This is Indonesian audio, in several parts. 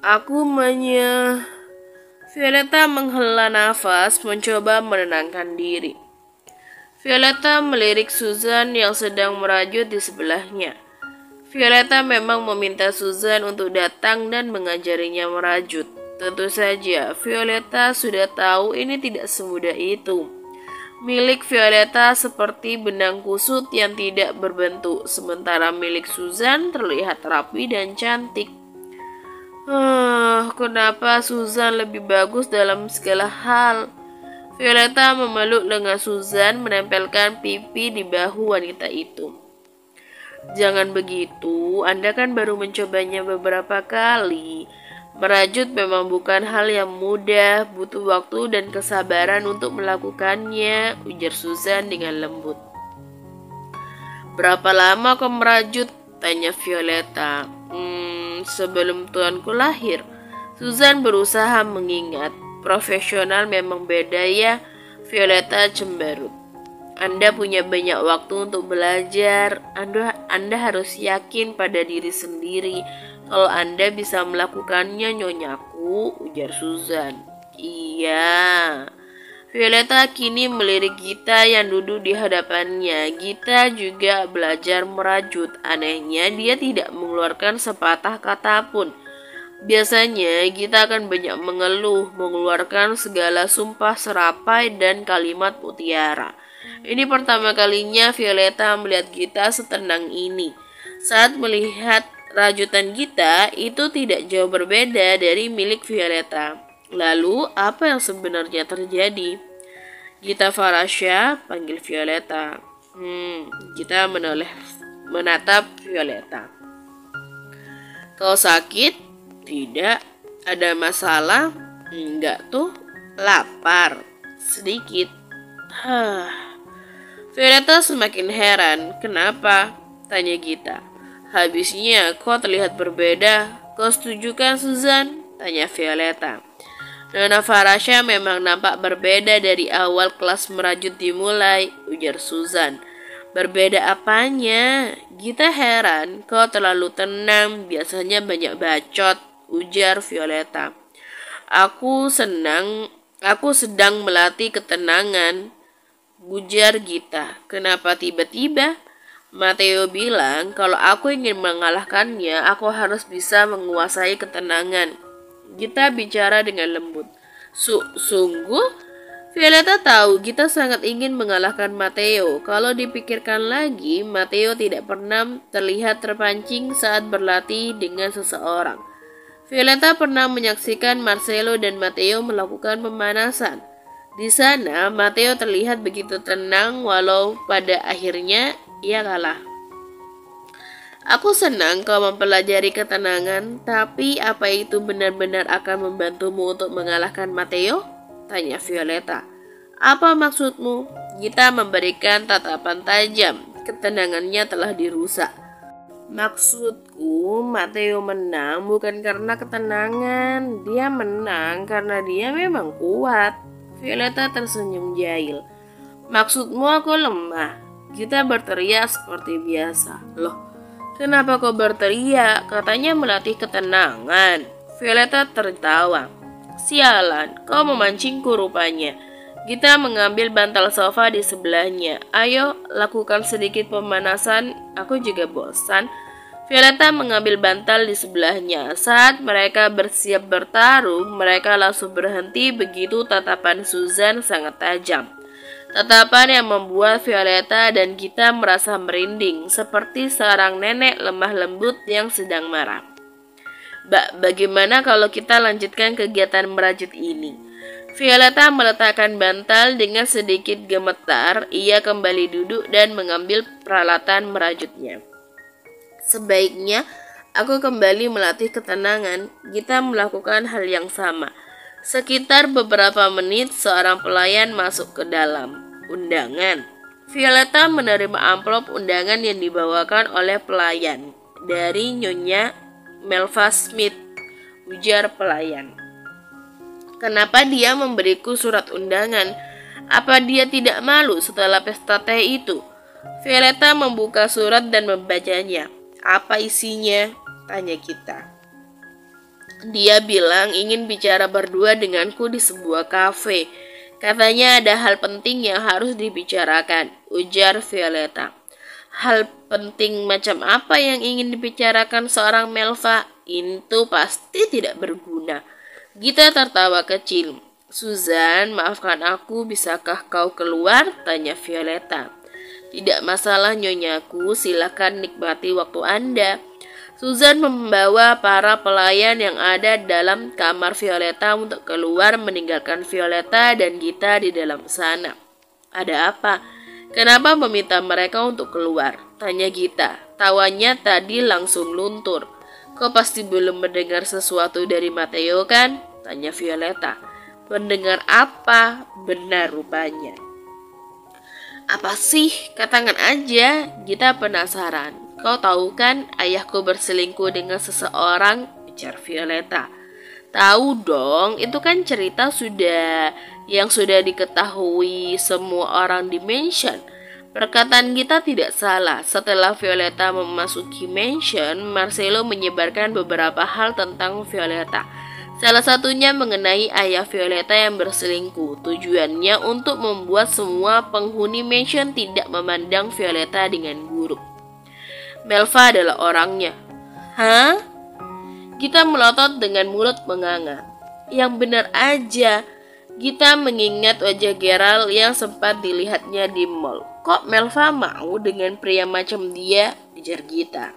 Aku Violeta menghela nafas, mencoba menenangkan diri. Violeta melirik Susan yang sedang merajut di sebelahnya. Violeta memang meminta Susan untuk datang dan mengajarinya merajut. Tentu saja, Violeta sudah tahu ini tidak semudah itu. Milik Violeta seperti benang kusut yang tidak berbentuk, sementara milik Susan terlihat rapi dan cantik. Kenapa Susan lebih bagus dalam segala hal? Violeta memeluk lengan Susan, menempelkan pipi di bahu wanita itu. Jangan begitu, Anda kan baru mencobanya beberapa kali. Merajut memang bukan hal yang mudah, butuh waktu dan kesabaran untuk melakukannya, ujar Susan dengan lembut. Berapa lama kau merajut? Tanya Violeta. Sebelum tuanku lahir. Susan berusaha mengingat. Profesional memang beda ya, Violeta cemberut. Anda punya banyak waktu untuk belajar. Anda harus yakin pada diri sendiri. Kalau Anda bisa melakukannya, Nyonyaku, ujar Susan. Iya. Violeta kini melirik Gita yang duduk di hadapannya. Gita juga belajar merajut. Anehnya, dia tidak mengeluarkan sepatah kata pun. Biasanya Gita akan banyak mengeluh, mengeluarkan segala sumpah serapai dan kalimat mutiara. Ini pertama kalinya Violeta melihat Gita setenang ini. Saat melihat rajutan Gita, itu tidak jauh berbeda dari milik Violeta. Lalu, apa yang sebenarnya terjadi? Gita Farasya, panggil Violeta. Gita menatap Violeta. Kau sakit? Tidak. Ada masalah? Enggak tuh. Lapar? Sedikit. Violeta semakin heran. Kenapa? Tanya Gita. Habisnya kau terlihat berbeda. Kau setuju kan, Susan? Tanya Violeta. Nona Farasya memang nampak berbeda dari awal kelas merajut dimulai, ujar Susan. Berbeda apanya? Gita heran. Kau terlalu tenang, biasanya banyak bacot, ujar Violeta. Aku sedang melatih ketenangan, ujar Gita. Kenapa tiba-tiba? Matteo bilang kalau aku ingin mengalahkannya, aku harus bisa menguasai ketenangan. Gita bicara dengan lembut. Sungguh? Violeta tahu Gita sangat ingin mengalahkan Matteo. Kalau dipikirkan lagi, Matteo tidak pernah terlihat terpancing saat berlatih dengan seseorang. Violeta pernah menyaksikan Marcelo dan Matteo melakukan pemanasan. Di sana, Matteo terlihat begitu tenang walau pada akhirnya ia kalah. Aku senang kau mempelajari ketenangan, tapi apa itu benar-benar akan membantumu untuk mengalahkan Matteo? Tanya Violeta. Apa maksudmu? Gita memberikan tatapan tajam. Ketenangannya telah dirusak. Maksudku, Matteo menang bukan karena ketenangan. Dia menang karena dia memang kuat. Violeta tersenyum jahil. Maksudmu aku lemah? Gita berteriak seperti biasa. Loh, kenapa kau berteriak? Katanya melatih ketenangan. Violeta tertawa. Sialan, kau memancingku rupanya. Gita mengambil bantal sofa di sebelahnya. Ayo, lakukan sedikit pemanasan. Aku juga bosan. Violeta mengambil bantal di sebelahnya. Saat mereka bersiap bertarung, mereka langsung berhenti begitu tatapan Susan sangat tajam. Tatapan yang membuat Violeta dan Gita merasa merinding, seperti seorang nenek lemah lembut yang sedang marah. Bagaimana kalau kita lanjutkan kegiatan merajut ini? Violeta meletakkan bantal dengan sedikit gemetar. Ia kembali duduk dan mengambil peralatan merajutnya. Sebaiknya aku kembali melatih ketenangan. Gita melakukan hal yang sama. Sekitar beberapa menit, seorang pelayan masuk ke dalam. Undangan. Violeta menerima amplop undangan yang dibawakan oleh pelayan. Dari Nyonya Melva Smith, ujar pelayan. Kenapa dia memberiku surat undangan? Apa dia tidak malu setelah pesta teh itu? Violeta membuka surat dan membacanya. Apa isinya? Tanya Gita. Dia bilang ingin bicara berdua denganku di sebuah kafe. Katanya ada hal penting yang harus dibicarakan, ujar Violeta. Hal penting macam apa yang ingin dibicarakan seorang Melva? Itu pasti tidak berguna. Gita tertawa kecil. Susan, maafkan aku, bisakah kau keluar? Tanya Violeta. Tidak masalah nyonyaku, silakan nikmati waktu Anda. Susan membawa para pelayan yang ada dalam kamar Violeta untuk keluar meninggalkan Violeta dan Gita di dalam sana. Ada apa? Kenapa meminta mereka untuk keluar? Tanya Gita. Tawanya tadi langsung luntur. Kau pasti belum mendengar sesuatu dari Matteo kan? Tanya Violeta. Mendengar apa? Benar rupanya. Apa sih? Katakan aja. Gita penasaran. Kau tahu kan ayahku berselingkuh dengan seseorang? Ujar Violeta. Tahu dong, itu kan cerita yang sudah diketahui semua orang di mansion. Perkataan kita tidak salah. Setelah Violeta memasuki mansion, Marcelo menyebarkan beberapa hal tentang Violeta. Salah satunya mengenai ayah Violeta yang berselingkuh. Tujuannya untuk membuat semua penghuni mansion tidak memandang Violeta dengan buruk. Melva adalah orangnya. Hah? Gita melotot dengan mulut menganga. Yang benar aja. Gita mengingat wajah Gerald yang sempat dilihatnya di mall. Kok Melva mau dengan pria macam dia? Ujar Gita.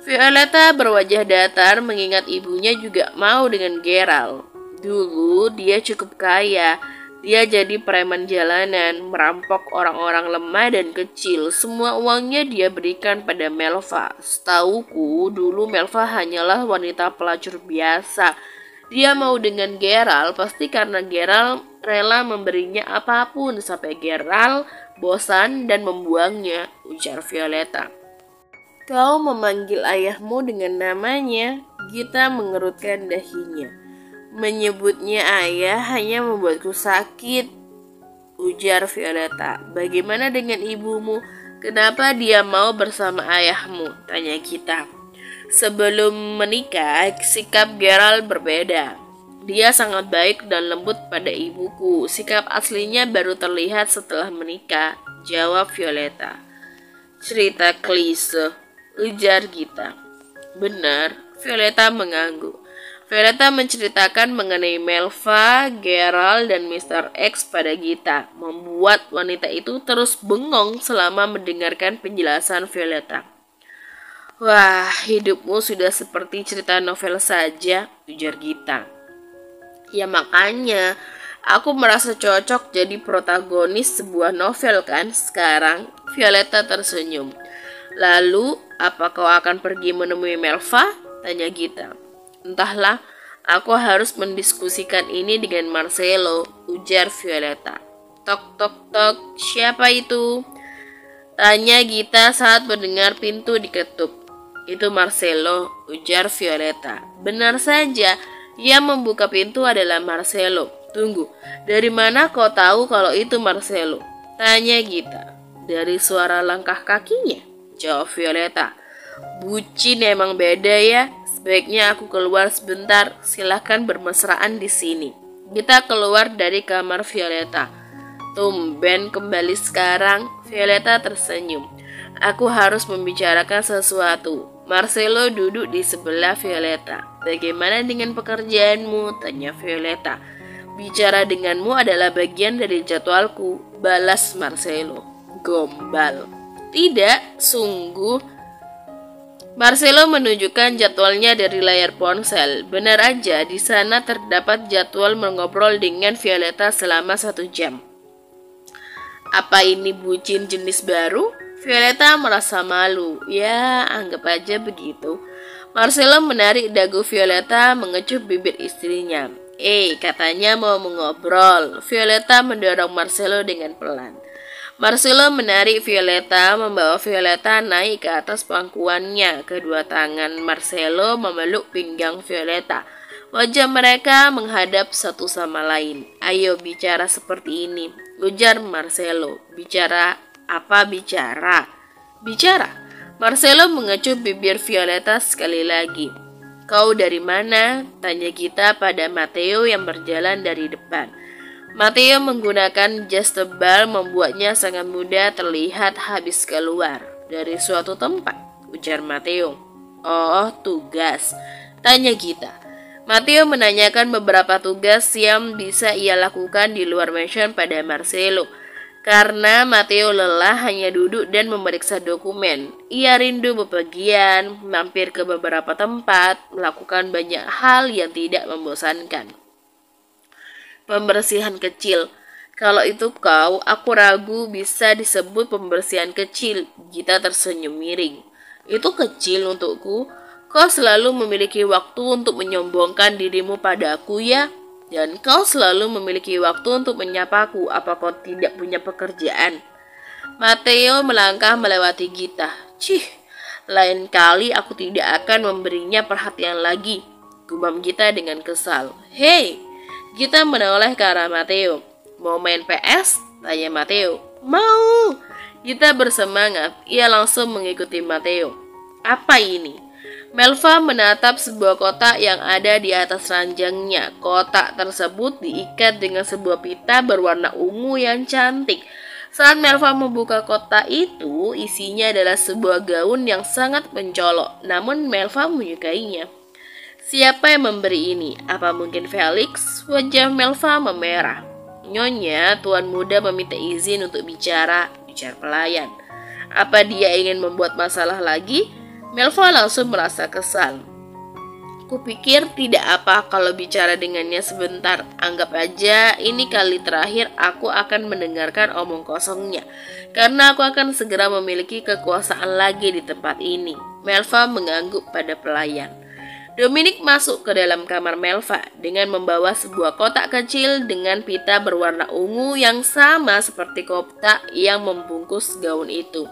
Violeta berwajah datar mengingat ibunya juga mau dengan Gerald. Dulu dia cukup kaya. Dia jadi preman jalanan, merampok orang-orang lemah dan kecil. Semua uangnya dia berikan pada Melva. Setauku, dulu Melva hanyalah wanita pelacur biasa. Dia mau dengan Gerald pasti karena Gerald rela memberinya apapun sampai Gerald bosan dan membuangnya, ujar Violeta. Kau memanggil ayahmu dengan namanya. Gita mengerutkan dahinya. Menyebutnya ayah hanya membuatku sakit, ujar Violeta. Bagaimana dengan ibumu? Kenapa dia mau bersama ayahmu? Tanya Gita. Sebelum menikah, sikap Gerald berbeda. Dia sangat baik dan lembut pada ibuku. Sikap aslinya baru terlihat setelah menikah, jawab Violeta. Cerita klise, ujar Gita. Benar, Violeta mengangguk. Violeta menceritakan mengenai Melva, Gerald, dan Mr. X pada Gita, membuat wanita itu terus bengong selama mendengarkan penjelasan Violeta. Wah, hidupmu sudah seperti cerita novel saja, ujar Gita. Ya makanya, aku merasa cocok jadi protagonis sebuah novel kan sekarang. Violeta tersenyum. Lalu, apa kau akan pergi menemui Melva? Tanya Gita. Entahlah, aku harus mendiskusikan ini dengan Marcelo, ujar Violeta. Tok tok tok, siapa itu? Tanya Gita saat mendengar pintu diketuk. Itu Marcelo, ujar Violeta. Benar saja, yang membuka pintu adalah Marcelo. Tunggu, dari mana kau tahu kalau itu Marcelo? Tanya Gita. Dari suara langkah kakinya, jawab Violeta. Bucin emang beda ya. Sebaiknya aku keluar sebentar, silahkan bermesraan di sini. Kita keluar dari kamar Violeta. Tumben kembali sekarang, Violeta tersenyum. Aku harus membicarakan sesuatu. Marcelo duduk di sebelah Violeta. Bagaimana dengan pekerjaanmu? Tanya Violeta. Bicara denganmu adalah bagian dari jadwalku, balas Marcelo. Gombal. Tidak, sungguh. Marcelo menunjukkan jadwalnya dari layar ponsel. Benar aja, di sana terdapat jadwal mengobrol dengan Violeta selama 1 jam. Apa ini bucin jenis baru? Violeta merasa malu. Ya, anggap aja begitu. Marcelo menarik dagu Violeta mengecup bibir istrinya. Katanya mau mengobrol. Violeta mendorong Marcelo dengan pelan. Marcelo menarik Violeta, membawa Violeta naik ke atas pangkuannya. Kedua tangan Marcelo memeluk pinggang Violeta. Wajah mereka menghadap satu sama lain. Ayo bicara seperti ini, ujar Marcelo. Bicara apa bicara? Bicara. Marcelo mengecup bibir Violeta sekali lagi. Kau dari mana? Tanya Gita pada Matteo yang berjalan dari depan. Matteo menggunakan jas tebal membuatnya sangat mudah terlihat habis keluar dari suatu tempat, ujar Matteo. Oh, tugas, tanya Gita. Matteo menanyakan beberapa tugas yang bisa ia lakukan di luar mansion pada Marcelo. Karena Matteo lelah hanya duduk dan memeriksa dokumen. Ia rindu bepergian, mampir ke beberapa tempat, melakukan banyak hal yang tidak membosankan. Pembersihan kecil. Kalau itu kau, aku ragu bisa disebut pembersihan kecil. Gita tersenyum miring. Itu kecil untukku. Kau selalu memiliki waktu untuk menyombongkan dirimu padaku ya. Dan kau selalu memiliki waktu untuk menyapaku. Apa kau tidak punya pekerjaan? Matteo melangkah melewati Gita. Cih, lain kali aku tidak akan memberinya perhatian lagi, gumam Gita dengan kesal. Hei, Gita menoleh ke arah Matteo. Mau main PS? Tanya Matteo. Mau. Gita bersemangat. Ia langsung mengikuti Matteo. Apa ini? Melva menatap sebuah kotak yang ada di atas ranjangnya. Kotak tersebut diikat dengan sebuah pita berwarna ungu yang cantik. Saat Melva membuka kotak itu, isinya adalah sebuah gaun yang sangat mencolok. Namun Melva menyukainya. Siapa yang memberi ini? Apa mungkin Felix? Wajah Melva memerah. Nyonya, tuan muda meminta izin untuk bicara, ujar pelayan. Apa dia ingin membuat masalah lagi? Melva langsung merasa kesal. Kupikir tidak apa kalau bicara dengannya sebentar. Anggap aja ini kali terakhir aku akan mendengarkan omong kosongnya. Karena aku akan segera memiliki kekuasaan lagi di tempat ini. Melva mengangguk pada pelayan. Dominic masuk ke dalam kamar Melva dengan membawa sebuah kotak kecil dengan pita berwarna ungu yang sama seperti kotak yang membungkus gaun itu.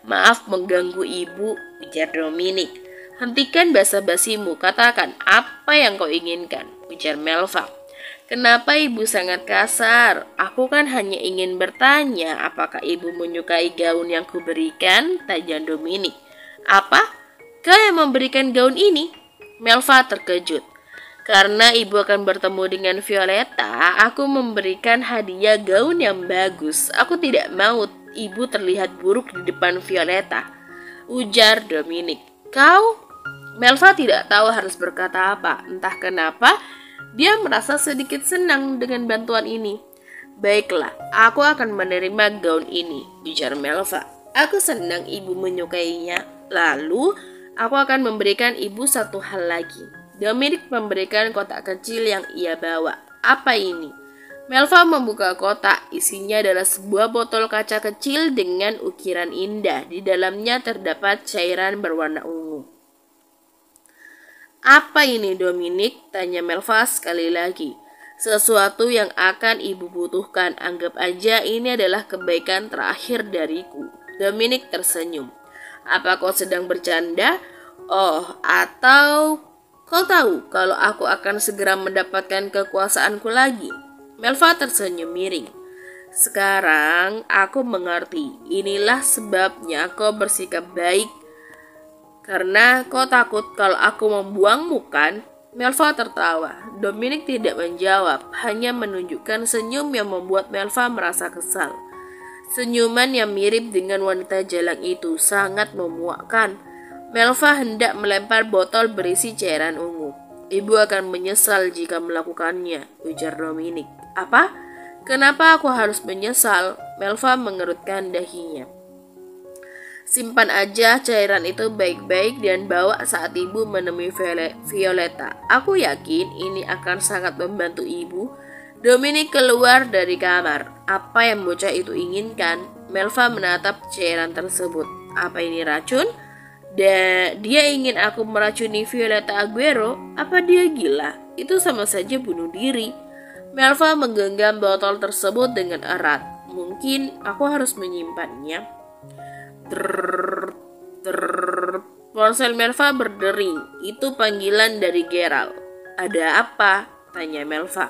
Maaf mengganggu ibu, ujar Dominic. Hentikan basa-basimu, katakan apa yang kau inginkan, ujar Melva. Kenapa ibu sangat kasar? Aku kan hanya ingin bertanya, apakah ibu menyukai gaun yang kuberikan? Tanya Dominic. Apa? Kau yang memberikan gaun ini? Melva terkejut. Karena ibu akan bertemu dengan Violeta, aku memberikan hadiah gaun yang bagus. Aku tidak mau ibu terlihat buruk di depan Violeta, ujar Dominic. Kau? Melva tidak tahu harus berkata apa. Entah kenapa, dia merasa sedikit senang dengan bantuan ini. Baiklah, aku akan menerima gaun ini, ujar Melva. Aku senang ibu menyukainya. Lalu, aku akan memberikan ibu satu hal lagi. Dominic memberikan kotak kecil yang ia bawa. Apa ini? Melva membuka kotak. Isinya adalah sebuah botol kaca kecil dengan ukiran indah. Di dalamnya terdapat cairan berwarna ungu. Apa ini, Dominic? Tanya Melva sekali lagi. Sesuatu yang akan ibu butuhkan. Anggap aja ini adalah kebaikan terakhir dariku. Dominic tersenyum. Apa kau sedang bercanda? Oh, atau kau tahu kalau aku akan segera mendapatkan kekuasaanku lagi? Melva tersenyum miring. Sekarang aku mengerti. Inilah sebabnya kau bersikap baik. Karena kau takut kalau aku membuangmu kan? Melva tertawa. Dominic tidak menjawab, hanya menunjukkan senyum yang membuat Melva merasa kesal. Senyuman yang mirip dengan wanita jalang itu sangat memuakkan. Melva hendak melempar botol berisi cairan ungu. Ibu akan menyesal jika melakukannya, ujar Dominic. Apa? Kenapa aku harus menyesal? Melva mengerutkan dahinya. Simpan aja cairan itu baik-baik dan bawa saat ibu menemui Violeta. Aku yakin ini akan sangat membantu ibu. Dominic keluar dari kamar. Apa yang bocah itu inginkan? Melva menatap cairan tersebut. Apa ini racun? Dia ingin aku meracuni Violeta Aguero. Apa dia gila? Itu sama saja bunuh diri. Melva menggenggam botol tersebut dengan erat. Mungkin aku harus menyimpannya. Ponsel Melva berdering. Itu panggilan dari Gerald. Ada apa? Tanya Melva.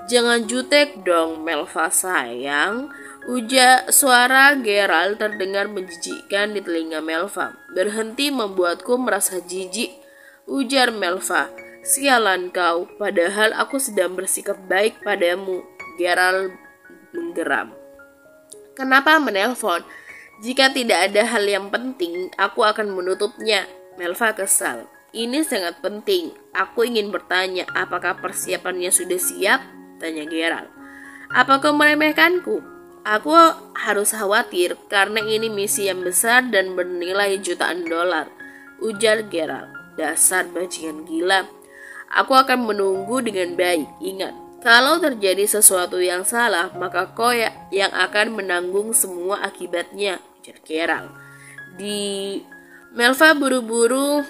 Jangan jutek dong, Melva sayang. Ujar suara Gerald terdengar menjijikkan di telinga Melva. Berhenti membuatku merasa jijik. ujar Melva. Sialan kau, padahal aku sedang bersikap baik padamu. Gerald menggeram. Kenapa menelpon? Jika tidak ada hal yang penting, aku akan menutupnya. Melva kesal. Ini sangat penting. Aku ingin bertanya, apakah persiapannya sudah siap? Tanya Gerald. Apa kau meremehkanku? Aku harus khawatir karena ini misi yang besar dan bernilai jutaan dolar. Ujar Gerald. Dasar bajingan gila. Aku akan menunggu dengan baik. Ingat, kalau terjadi sesuatu yang salah, maka kau yang akan menanggung semua akibatnya. Ujar Gerald. Melva buru-buru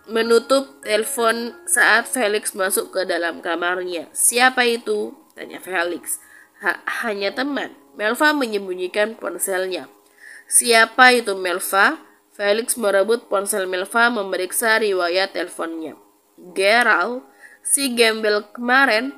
menutup telepon saat Felix masuk ke dalam kamarnya. Siapa itu? Tanya Felix. Hanya teman. Melva menyembunyikan ponselnya. Siapa itu Melva? Felix merebut ponsel Melva memeriksa riwayat teleponnya. Gerald, si gembel kemarin.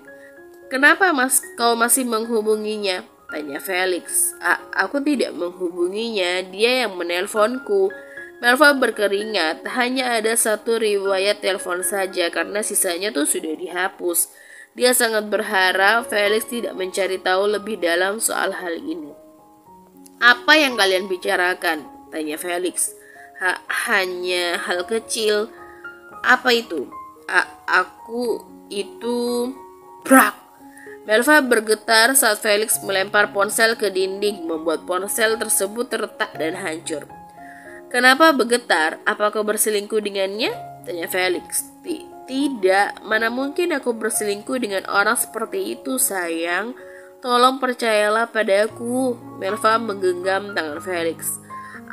Kenapa kau masih menghubunginya? Tanya Felix. Aku tidak menghubunginya, dia yang menelponku. Melva berkeringat, hanya ada satu riwayat telepon saja karena sisanya tuh sudah dihapus. Dia sangat berharap Felix tidak mencari tahu lebih dalam soal hal ini. Apa yang kalian bicarakan? Tanya Felix. Hanya hal kecil. Apa itu? Aku itu... Brak! Melva bergetar saat Felix melempar ponsel ke dinding, membuat ponsel tersebut retak dan hancur. Kenapa bergetar? Apa kau berselingkuh dengannya? Tanya Felix. Tidak, mana mungkin aku berselingkuh dengan orang seperti itu, sayang. Tolong percayalah padaku. Melva menggenggam tangan Felix.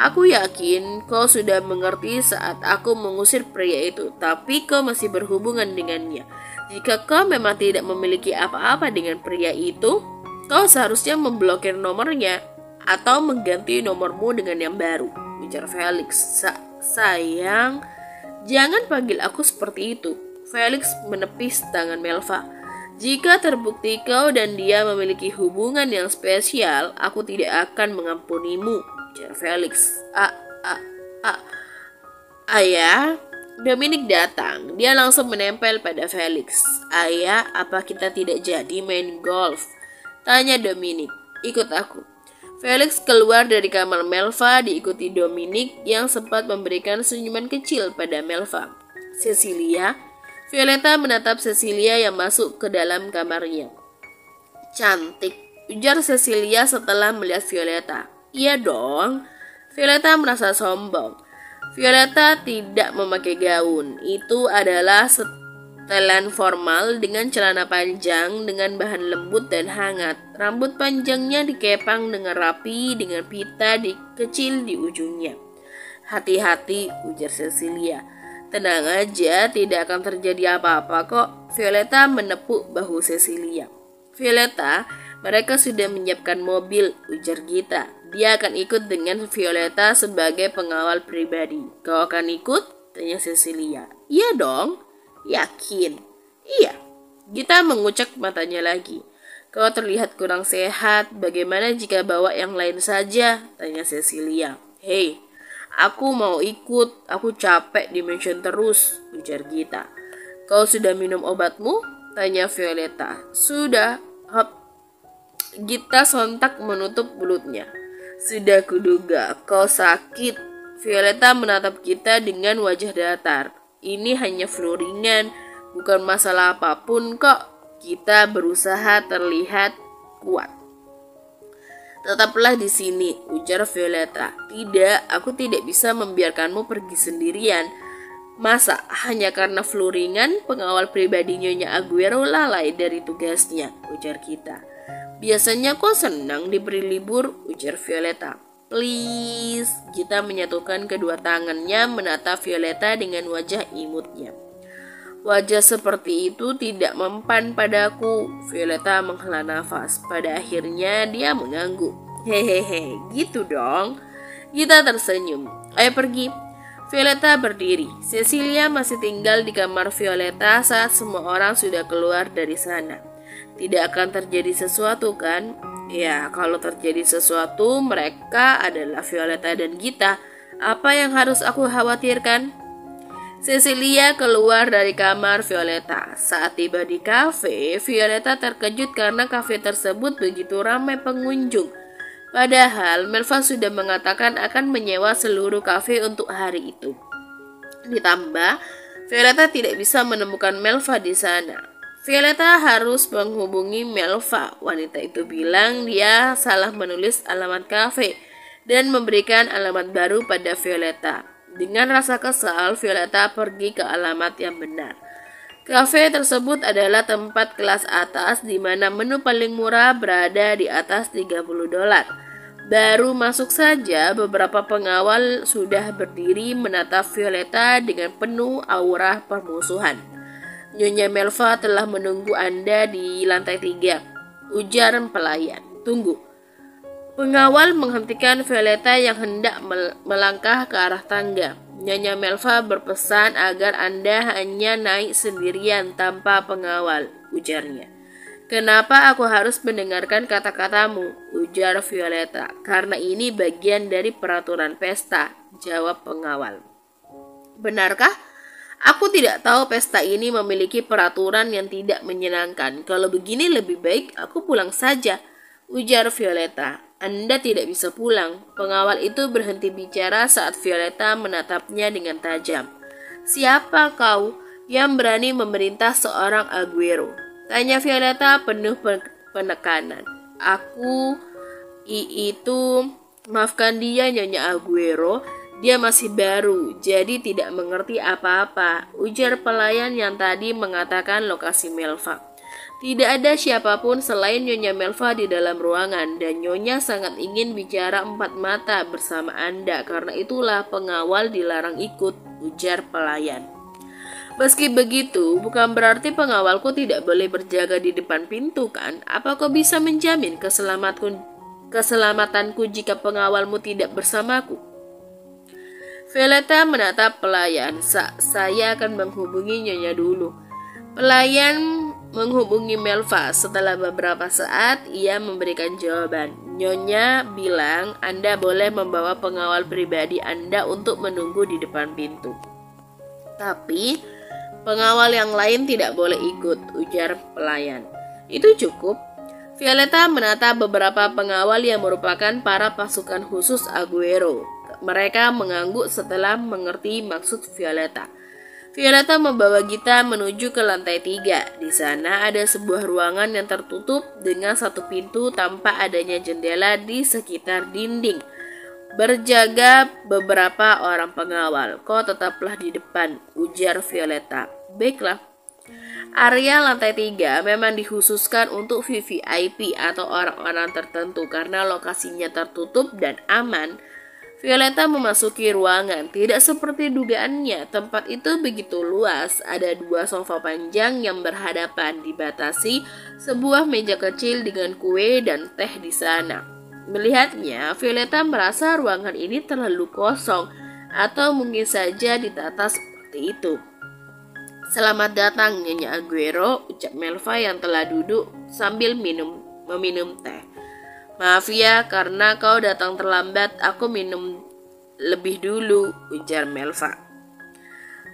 Aku yakin kau sudah mengerti saat aku mengusir pria itu, tapi kau masih berhubungan dengannya. Jika kau memang tidak memiliki apa-apa dengan pria itu, kau seharusnya memblokir nomornya atau mengganti nomormu dengan yang baru. Ujar Felix. Sayang, jangan panggil aku seperti itu. Felix menepis tangan Melva. Jika terbukti kau dan dia memiliki hubungan yang spesial, aku tidak akan mengampunimu. Ujar Felix. Ayah, Dominic datang. Dia langsung menempel pada Felix. Ayah, apa kita tidak jadi main golf? Tanya Dominic. Ikut aku. Felix keluar dari kamar Melva diikuti Dominic yang sempat memberikan senyuman kecil pada Melva. Violeta menatap Cecilia yang masuk ke dalam kamarnya. Cantik, ujar Cecilia setelah melihat Violeta. Iya dong. Violeta merasa sombong. Violeta tidak memakai gaun. Itu adalah setelan formal dengan celana panjang dengan bahan lembut dan hangat. Rambut panjangnya dikepang dengan rapi dengan pita kecil di ujungnya. Hati-hati, ujar Cecilia. Tenang aja, tidak akan terjadi apa-apa kok. Violeta menepuk bahu Cecilia. Violeta, mereka sudah menyiapkan mobil, ujar Gita. Dia akan ikut dengan Violeta sebagai pengawal pribadi. Kau akan ikut? Tanya Cecilia. Iya dong. Yakin? Iya. Gita mengucek matanya lagi. Kau terlihat kurang sehat. Bagaimana jika bawa yang lain saja? Tanya Cecilia. Hei, aku mau ikut. Aku capek di mansion terus, ujar Gita. Kau sudah minum obatmu? Tanya Violeta. Sudah. Hop. Gita sontak menutup mulutnya. Sudah kuduga, kau sakit. Violeta menatap Gita dengan wajah datar. Ini hanya flu ringan, bukan masalah apapun kok. Kita berusaha terlihat kuat. Tetaplah di sini, ujar Violeta. Tidak, aku tidak bisa membiarkanmu pergi sendirian. Masa hanya karena flu ringan pengawal pribadi Nyonya Aguero lalai dari tugasnya, ujar Gita. Biasanya kok senang diberi libur, ujar Violeta. Please, Gita menyatukan kedua tangannya menatap Violeta dengan wajah imutnya. Wajah seperti itu tidak mempan padaku. Violeta menghela nafas. Pada akhirnya dia mengangguk. Hehehe, gitu dong. Gita tersenyum. Ayo pergi. Violeta berdiri. Cecilia masih tinggal di kamar Violeta saat semua orang sudah keluar dari sana. Tidak akan terjadi sesuatu kan? Ya, kalau terjadi sesuatu, mereka adalah Violeta dan Gita. Apa yang harus aku khawatirkan? Cecilia keluar dari kamar Violeta. Saat tiba di kafe, Violeta terkejut karena kafe tersebut begitu ramai pengunjung. Padahal Melva sudah mengatakan akan menyewa seluruh kafe untuk hari itu. Ditambah, Violeta tidak bisa menemukan Melva di sana. Violeta harus menghubungi Melva. Wanita itu bilang dia salah menulis alamat kafe dan memberikan alamat baru pada Violeta. Dengan rasa kesal, Violeta pergi ke alamat yang benar. Kafe tersebut adalah tempat kelas atas di mana menu paling murah berada di atas $30. Baru masuk saja, beberapa pengawal sudah berdiri menatap Violeta dengan penuh aura permusuhan. Nyonya Melva telah menunggu Anda di lantai 3, ujar pelayan. Tunggu. Pengawal menghentikan Violeta yang hendak melangkah ke arah tangga. Nyonya Melva berpesan agar Anda hanya naik sendirian tanpa pengawal, ujarnya. Kenapa aku harus mendengarkan kata-katamu, ujar Violeta. Karena ini bagian dari peraturan pesta, jawab pengawal. Benarkah? Aku tidak tahu pesta ini memiliki peraturan yang tidak menyenangkan. Kalau begini lebih baik aku pulang saja, ujar Violeta. Anda tidak bisa pulang. Pengawal itu berhenti bicara saat Violeta menatapnya dengan tajam. Siapa kau yang berani memerintah seorang Aguero? Tanya Violeta penuh penekanan. Aku itu, maafkan dia Nyonya Aguero. Dia masih baru, jadi tidak mengerti apa-apa, ujar pelayan yang tadi mengatakan lokasi Melva. Tidak ada siapapun selain Nyonya Melva di dalam ruangan dan Nyonya sangat ingin bicara empat mata bersama Anda. Karena itulah pengawal dilarang ikut, ujar pelayan. Meski begitu, bukan berarti pengawalku tidak boleh berjaga di depan pintu kan? Apa kau bisa menjamin keselamatanku jika pengawalmu tidak bersamaku? Violeta menatap pelayan. Saya akan menghubungi Nyonya dulu. Pelayan menghubungi Melva. Setelah beberapa saat, ia memberikan jawaban. Nyonya bilang Anda boleh membawa pengawal pribadi Anda untuk menunggu di depan pintu. Tapi, pengawal yang lain tidak boleh ikut, ujar pelayan. Itu cukup. Violeta menatap beberapa pengawal yang merupakan para pasukan khusus Aguero. Mereka mengangguk setelah mengerti maksud Violeta. Violeta membawa Gita menuju ke lantai 3. Di sana ada sebuah ruangan yang tertutup dengan satu pintu tanpa adanya jendela di sekitar dinding. Berjaga beberapa orang pengawal. Kau tetaplah di depan, ujar Violeta. Baiklah. Area lantai 3 memang dikhususkan untuk VVIP atau orang-orang tertentu karena lokasinya tertutup dan aman. Violeta memasuki ruangan. Tidak seperti dugaannya, tempat itu begitu luas. Ada 2 sofa panjang yang berhadapan, dibatasi sebuah meja kecil dengan kue dan teh di sana. Melihatnya, Violeta merasa ruangan ini terlalu kosong atau mungkin saja ditata seperti itu. Selamat datang Nyonya Aguero, ucap Melva yang telah duduk sambil meminum teh. Maaf ya, karena kau datang terlambat, aku minum lebih dulu, ujar Melva.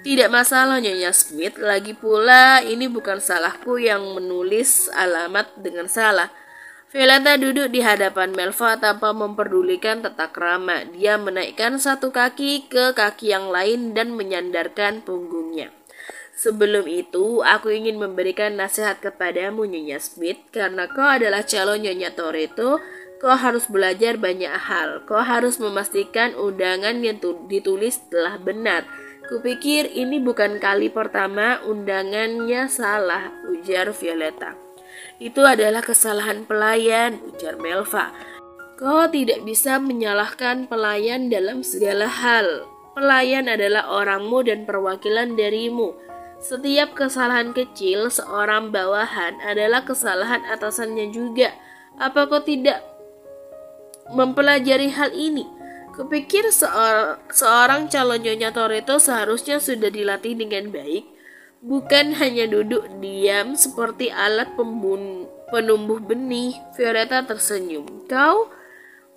Tidak masalah Nyonya Smith, lagi pula ini bukan salahku yang menulis alamat dengan salah. Violeta duduk di hadapan Melva tanpa memperdulikan tata krama. Dia menaikkan satu kaki ke kaki yang lain dan menyandarkan punggungnya. Sebelum itu, aku ingin memberikan nasihat kepadamu Nyonya Smith, karena kau adalah calon Nyonya Toretto. Kau harus belajar banyak hal. Kau harus memastikan undangan yang ditulis telah benar. Kupikir ini bukan kali pertama undangannya salah, ujar Violeta. Itu adalah kesalahan pelayan, ujar Melva. Kau tidak bisa menyalahkan pelayan dalam segala hal. Pelayan adalah orangmu dan perwakilan darimu. Setiap kesalahan kecil seorang bawahan adalah kesalahan atasannya juga. Apa kau tidak mempelajari hal ini? Kupikir seorang calon Nyonya Toretto seharusnya sudah dilatih dengan baik, bukan hanya duduk diam seperti alat penumbuh benih. Violeta tersenyum. Kau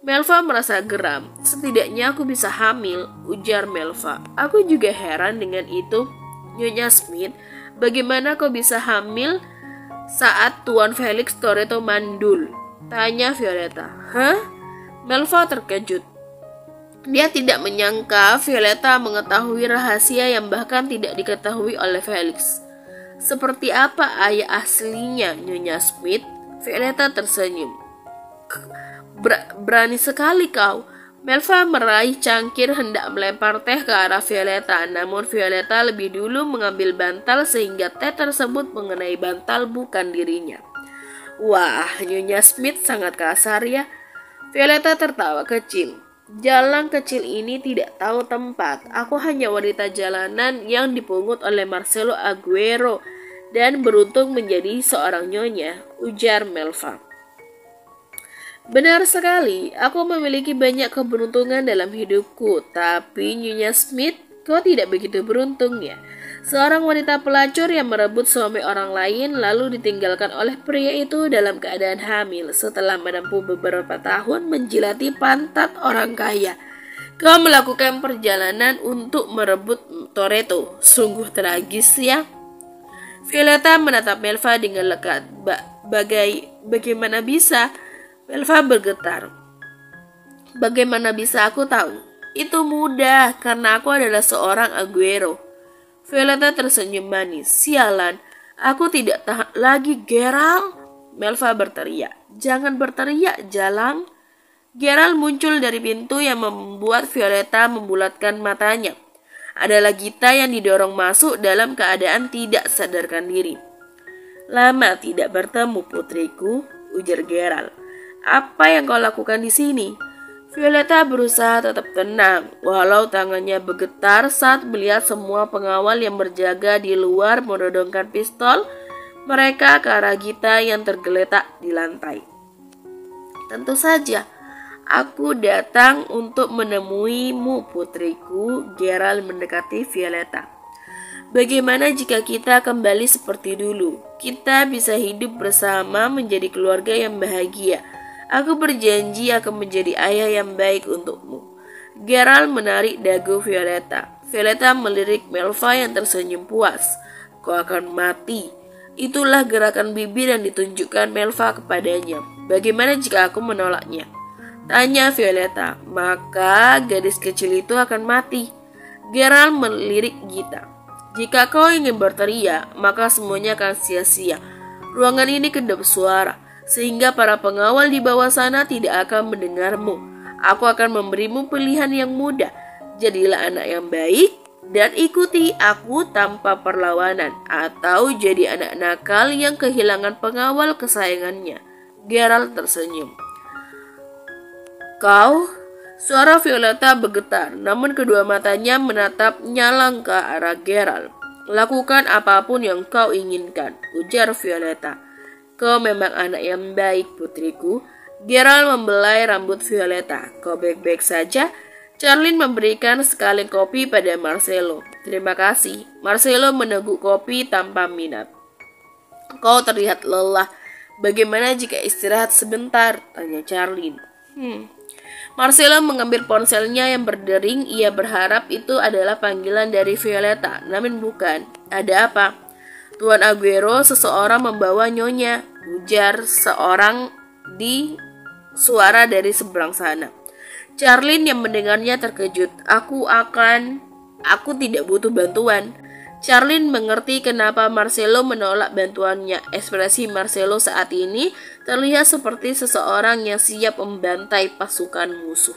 Melva merasa geram. Setidaknya aku bisa hamil, ujar Melva. Aku juga heran dengan itu. Nyonya Smith, bagaimana kau bisa hamil saat Tuan Felix Toretto mandul? Tanya Violeta. Hah? Melva terkejut. Dia tidak menyangka Violeta mengetahui rahasia yang bahkan tidak diketahui oleh Felix. Seperti apa ayah aslinya Nyonya Smith? Violeta tersenyum. Berani sekali kau. Melva meraih cangkir hendak melempar teh ke arah Violeta, namun Violeta lebih dulu mengambil bantal sehingga teh tersebut mengenai bantal bukan dirinya. Wah, Nyonya Smith sangat kasar ya. Violeta tertawa kecil. Jalan kecil ini tidak tahu tempat. Aku hanya wanita jalanan yang dipungut oleh Marcelo Aguero dan beruntung menjadi seorang nyonya, ujar Melva. Benar sekali, aku memiliki banyak keberuntungan dalam hidupku, tapi Nyonya Smith, kau tidak begitu beruntung ya. Seorang wanita pelacur yang merebut suami orang lain lalu ditinggalkan oleh pria itu dalam keadaan hamil setelah menempuh beberapa tahun menjilati pantat orang kaya. Kau melakukan perjalanan untuk merebut Toretto, sungguh tragis ya. Violeta menatap Melva dengan lekat. Bagaimana bisa? Melva bergetar. Bagaimana bisa aku tahu? Itu mudah, karena aku adalah seorang Aguero. Violeta tersenyum manis. Sialan, aku tidak tahan lagi, Geralt. Melva berteriak. Jangan berteriak, Jalang. Geralt muncul dari pintu yang membuat Violeta membulatkan matanya. Adalah Gita yang didorong masuk dalam keadaan tidak sadarkan diri. Lama tidak bertemu, putriku, ujar Geralt. Apa yang kau lakukan di sini? Violeta berusaha tetap tenang, walau tangannya bergetar saat melihat semua pengawal yang berjaga di luar menodongkan pistol mereka ke arah Gita yang tergeletak di lantai. Tentu saja, aku datang untuk menemuimu, putriku. Geralt mendekati Violeta. Bagaimana jika kita kembali seperti dulu? Kita bisa hidup bersama menjadi keluarga yang bahagia. Aku berjanji akan menjadi ayah yang baik untukmu. Geralt menarik dagu Violeta. Violeta melirik Melva yang tersenyum puas. Kau akan mati. Itulah gerakan bibir yang ditunjukkan Melva kepadanya. Bagaimana jika aku menolaknya? Tanya Violeta. Maka gadis kecil itu akan mati. Geralt melirik Gita. Jika kau ingin berteriak, maka semuanya akan sia-sia. Ruangan ini kedap suara, sehingga para pengawal di bawah sana tidak akan mendengarmu. Aku akan memberimu pilihan yang mudah. Jadilah anak yang baik dan ikuti aku tanpa perlawanan, atau jadi anak nakal yang kehilangan pengawal kesayangannya. Geralt tersenyum. Kau? Suara Violeta bergetar, namun kedua matanya menatap nyalang ke arah Geralt. Lakukan apapun yang kau inginkan, ujar Violeta. Kau memang anak yang baik, putriku. Geralt membelai rambut Violeta. Kau baik-baik saja? Charlene memberikan sekali kopi pada Marcelo. Terima kasih. Marcelo meneguk kopi tanpa minat. Kau terlihat lelah. Bagaimana jika istirahat sebentar? Tanya Charlene. Marcelo mengambil ponselnya yang berdering. Ia berharap itu adalah panggilan dari Violeta. Namun bukan. Ada apa? Tuan Aguero, seseorang membawa nyonya, ujar seorang di suara dari seberang sana. Charlene yang mendengarnya terkejut. Aku tidak butuh bantuan. Charlene mengerti kenapa Marcelo menolak bantuannya. Ekspresi Marcelo saat ini terlihat seperti seseorang yang siap membantai pasukan musuh.